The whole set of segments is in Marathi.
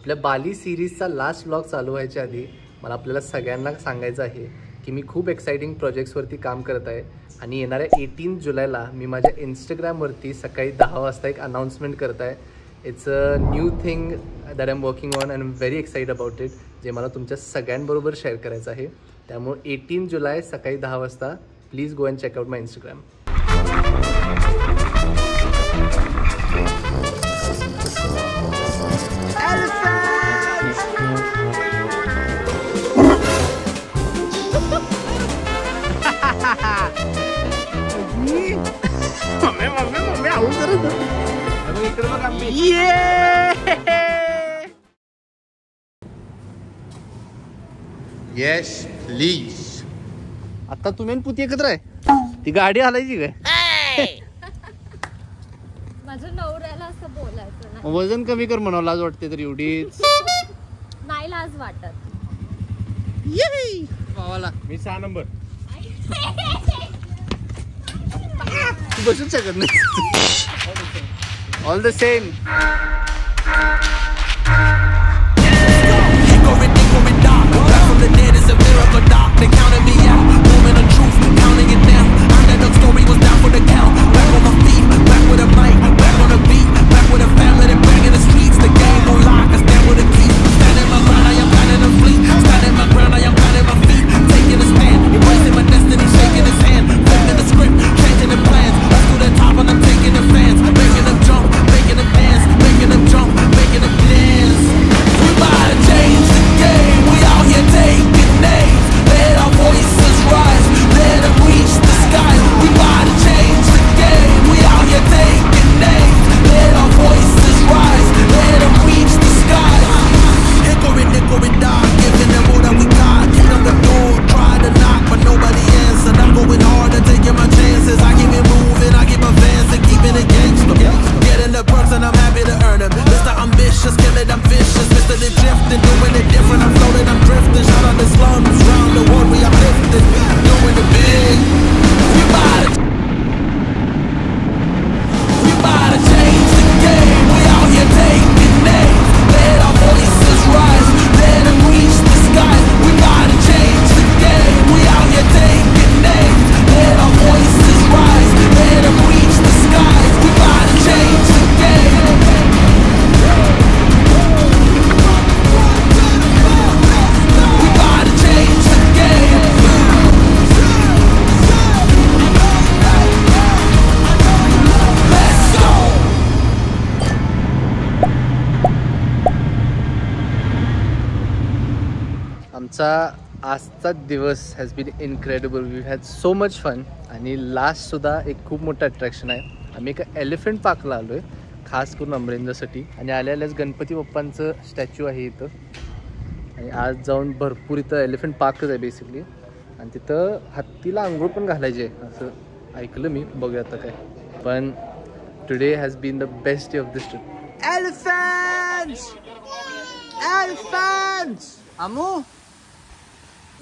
आपल्या बाली सिरीजचा लास्ट व्लॉग चालू व्हायच्या आधी मला आपल्याला सगळ्यांना सांगायचं आहे की मी खूप एक्साइटिंग प्रोजेक्ट्सवरती काम करत आहे आणि येणाऱ्या 18 जुलैला मी माझ्या इंस्टाग्रामवरती सकाळी 10 वाजता एक अनाउन्समेंट करत आहे. It's a new thing that I am working on and very excited about it, जे मला तुमच्या सगळ्यांबरोबर शेअर करायचं आहे. त्यामुळे 18 जुलै सकाळी 10 वाजता please go and check out my Instagram. Yes please. आता तुम्ही पुती एकत्र आहे, ती गाडी हलायची काय? माझ्या नवऱ्याला असं बोलायचं ना. वजन कमी कर म्हणावं, लाज वाटते तर एवढीच नाही लाज वाटत. भावाला मी 6 नंबर. तू बसूच शकत नाही. All the same. आजचा दिवस has been incredible. We had so much fun. आणि लास्ट सुद्धा एक खूप मोठं अट्रॅक्शन आहे. आम्ही एका एलिफंट पार्कला आलो आहे खास करून अमरेंद्रसाठी. आणि आल्याच गणपती बाप्पांचं स्टॅच्यू आहे इथं. आणि आज जाऊन भरपूर इथं एलिफंट पार्कच आहे बेसिकली. आणि तिथं हत्तीला आंघोळ पण घालायची आहे असं ऐकलं मी. बघूया आता काय. पण today has been the best day of this trip. Elephants elephants अमू.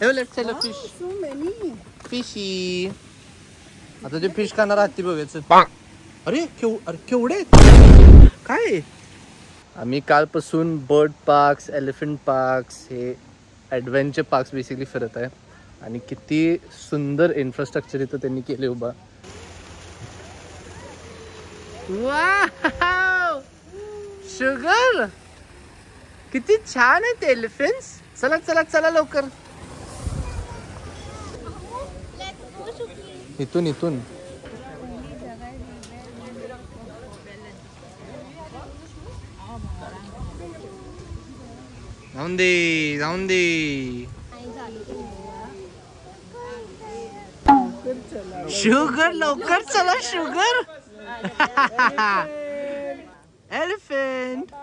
Hey, let's say fish. So many. Fishy. आता जे फिश खाणार हत्ती बघायचं. अरे केवढे काय. आम्ही कालपासून बर्ड पार्क्स, एलिफंट पार्क्स, हे ॲडव्हेंचर पार्क्स बेसिकली फिरत आहे. आणि किती सुंदर इन्फ्रास्ट्रक्चर इथं त्यांनी केले उभा. वाव शुगर, किती छान आहेत एलिफंट्स. चला चला चला लवकर. इथून इथून जाऊन दे जाऊन दे. शुगर लवकर चला शुगर. एलिफंट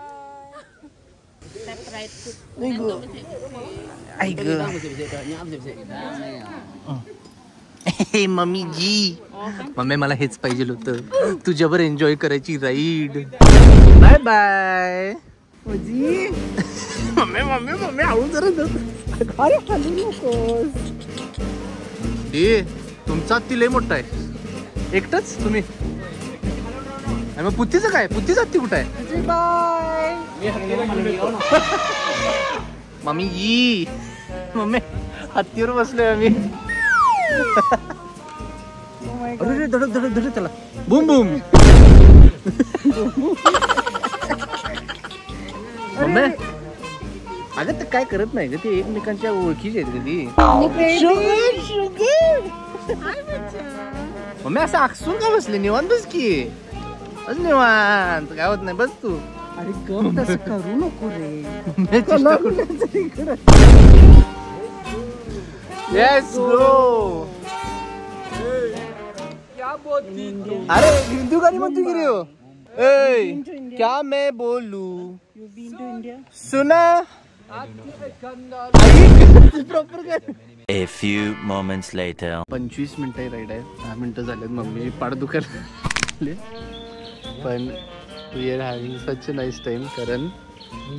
हे मम्मी जी. मम्मी मला हेच पाहिजे होतं, तुझ्यावर एन्जॉय करायची ride. Bye bye mummy. Mummy mummy आवडून जरा. अरे खाली नकोस. तुमचा ती लय मोठा आहे. एकटाच तुम्ही. मग पुतीचं काय? पुतीच हत्ती कुठं आहे? बाय. मम्मी ई मम्मी हत्तीवर बसलोय आम्ही. अरे धडक धडक धडक त्याला बूम बूम. मम्मी अगं ते काय करत नाही ग, ते एकमेकांच्या ओळखीचे आहेत कधी. मम्मी असं आकसून का बसले, निवांत बस की. बस निवांत, काय होत नाही, बस तू. अरे गप तसं करू नको रे. Yes bro. अरे हिंदू गाणी म्हणतो की रे हो. ए क्या मैं बोलू सुना. A few moments later. 25 मिनिटं राईड आहे, 10 मिनिटं झालेत. मम्मीची पाठ दुखायला पण we are having such a nice time. कारण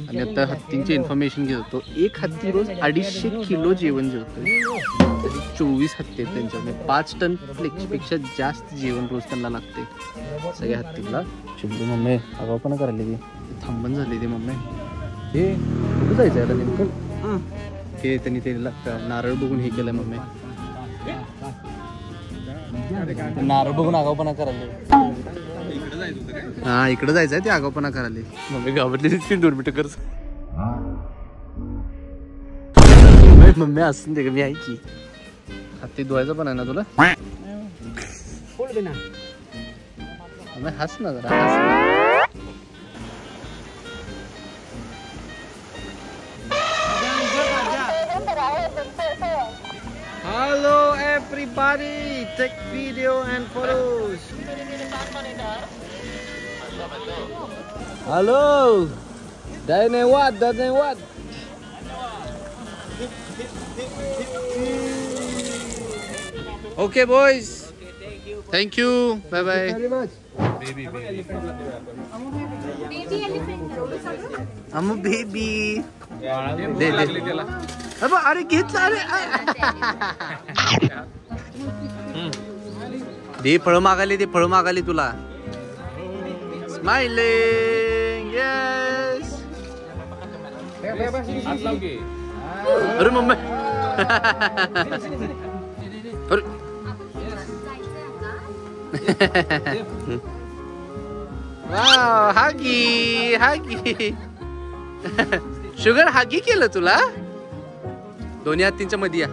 आणि आता हत्तींची इन्फॉर्मेशन घेत होतो. एक हत्ती रोज 250 किलो जेवण जेवतोय. 24 हत्ती आहेत त्यांच्यामध्ये. 5 टन पेक्षा जास्त जेवण रोज त्यांना लागते सगळ्या हत्तीला. चिमली मम्मी आगाऊपणा करायला ती थांबण झाली. ते मम्मी हे कुठं जायचं आता नेमकं. हे त्यांनी ते नारळ बघून हे केलंय. मम्मी नारळ बघून आगाऊपणा करायला. हा इकडे जायचंय, ते आगाऊपणा करायला. मम्मी गावातली 2 मिनिटं कर. मम्मी असून दे, मी आहे की. हत्ती धुवायचं पण आहे ना तुला. मम्मी हस ना जरा, हस. Hello everybody, take video and photos. Hello. Dhanyawad, dhanyawad. Okay boys. Thank you. Bye bye. Very much. Baby elephant. I'm a baby. दे दे. अरे घेतला. अरे दे, फळ मागाली. ते फळ मागाली तुला. स्माइलिंग. यस. अरे मम्मी अरे वाव. हागी हागी. शुगर हागी केलं तुला. दोन्ही हत्तींच्या मध्ये या.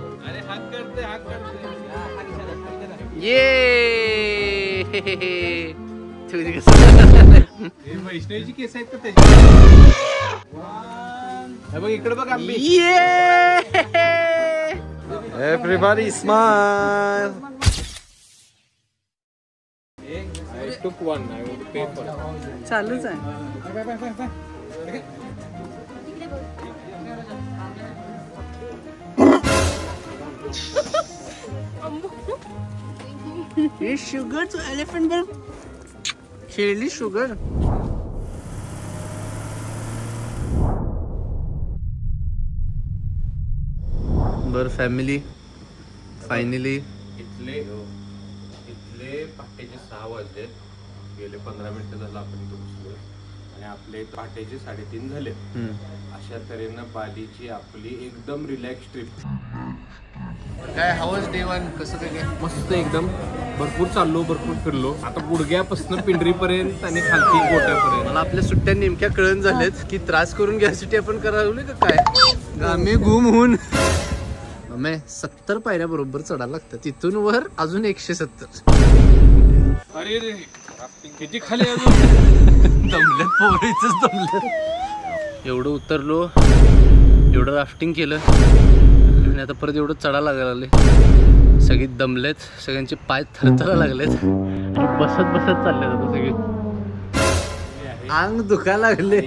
ये वैष्णवीची केस आहेत का त्याची. बघ इकडे बघ आंबे. Everybody smile. took one. I would pay for it. चालूच आहे. हे शुगरचं एलिफंट बघ. खेळली शुगर. बर फॅमिली फायनली इथले पहाटेचे 6 वाजले. गेले 15 मिनिटं झालं आपण इथं बसलोय आणि आपले पहाटेचे 3:30 झाले. अशा तऱ्हेनं बालीची आपली एकदम रिलॅक्स ट्रिप. काय हाऊस डे 1 कसं काय? मस्त एकदम. भरपूर चाललो, भरपूर फिरलो. आता गुडघ्यापासून पिंडरीपर्यंत आणि खालती गोट्यापर्यंत. मला आपल्या सुट्ट्या नेमक्या कळून झाल्यात की त्रास करून घ्यायसाठी आपण करावं का काय. गामे गुम होऊन मम्मी 70 पायऱ्या बरोबर चढायला लागतात. तिथून वर अजून 170. अरे रे किती खाली अजून. दमल्यात पोरीच दमलं. एवढं उतरलो, एवढं राफ्टिंग केलं आणि आता परत एवढं चढायला लागले. सगळी दमलेत, सगळ्यांचे पाय थरथरा लागलेत आणि बसत बसत चालले आता सगळे. अंग दुखायला लागले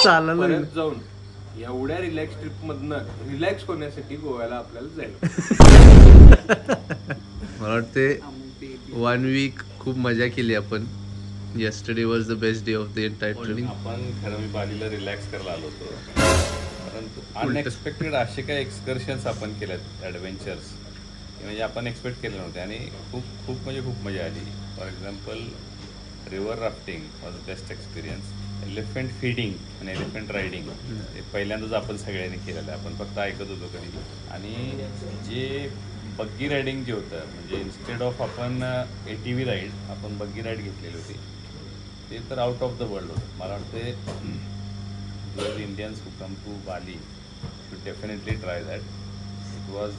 चालायला जाऊन. एवढ्या रिलॅक्स ट्रिप मधनं रिलॅक्स होण्यासाठी गोव्याला आपल्याला जायला. मला वाटते 1 वीक खूप मजा केली आपण. yesterday was the best day of the entire trip. आपण खरं मी बालीला रिलॅक्स करायला आलो होतो, परंतु अनएक्सपेक्टेड असे काही एक्सकर्शन्स आपण केल्यात, ॲडव्हेंचर्स म्हणजे आपण एक्सपेक्ट केले नव्हते आणि खूप म्हणजे खूप मजा आली. For example river rafting was the best experience. Elephant feeding आणि एलिफंट रायडिंग हे पहिल्यांदाच आपण सगळ्यांनी केलेलं आहे. आपण फक्त ऐकत होतो कधी. आणि जे बग्गी रायडिंग जे होतं म्हणजे इन्स्टेड ऑफ आपण ATV राईड आपण बग्गी राईड घेतलेली होती ते तर आउट ऑफ द वर्ल्ड होतं. मला वाटते जर Indians who come to Bali should definitely try that. It was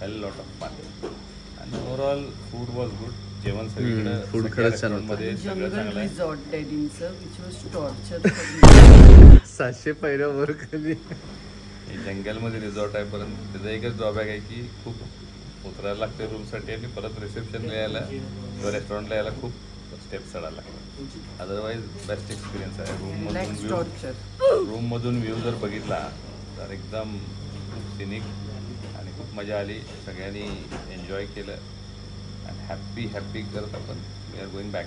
hell lot of fun. And overall food was good. जेवण सगळीकडे food खरंच छान होतं. मध्ये सगळं जंगल चांगलं आहे. रिसॉर्ट डेडिंगचं विच वॉज टॉर्चर 700 पायऱ्या वर खाली. हे जंगलमध्ये रिसॉर्ट आहे परंतु त्याचा एकच ड्रॉबॅक आहे की खूप उतरायला लागते रूमसाठी आणि परत रिसेप्शनला यायला किंवा रेस्टॉरंटला यायला खूप स्टेप्स चढायला लागतात. अदरवाईज बेस्ट एक्सपिरियन्स आहे. रूममधून व्ह्यू जर बघितला तर एकदम खूप सिनिक आणि खूप मजा आली. सगळ्यांनी एन्जॉय केलं आणि हॅपी करत आपण वी आर गोईंग बॅक.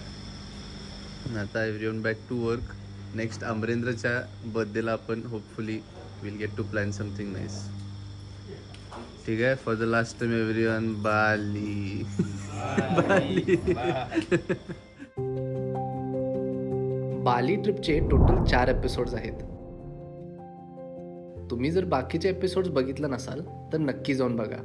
आता everyone back to work. Next अमरेंद्रच्या बर्थडेला आपण hopefully will get to plan something nice. ठीक आहे. For the last time everyone Bali. Bali ट्रिपचे टोटल 4 एपिसोड्स आहेत. तुम्ही जर बाकीचे एपिसोड्स बघितलं नसाल तर नक्की जाऊन बघा.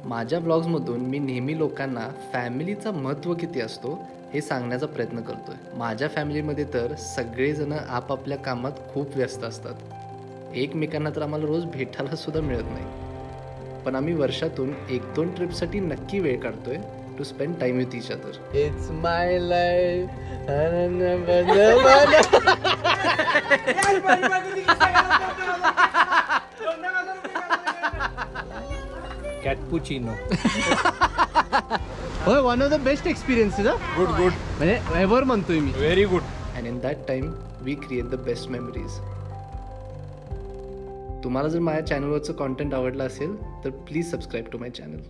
माझ्या ब्लॉग्समधून मी नेहमी लोकांना फॅमिलीचा महत्त्व किती असतो हे सांगण्याचा प्रयत्न करतोय. माझ्या फॅमिलीमध्ये तर सगळेजण आपापल्या कामात खूप व्यस्त असतात. एकमेकांना तर आम्हाला रोज भेटायला सुद्धा मिळत नाही. पण आम्ही वर्षातून 1-2 ट्रिपसाठी नक्की वेळ काढतोय to spend time with each other. It's my life. Cappuccino. होय, one of the best experiences. Good म्हणजे एव्हर म्हणतोय मी. Very good. And in that time we create the best memories. तुम्हाला जर माझ्या चॅनलवरचं कॉन्टेंट आवडलं असेल तर please subscribe to my channel.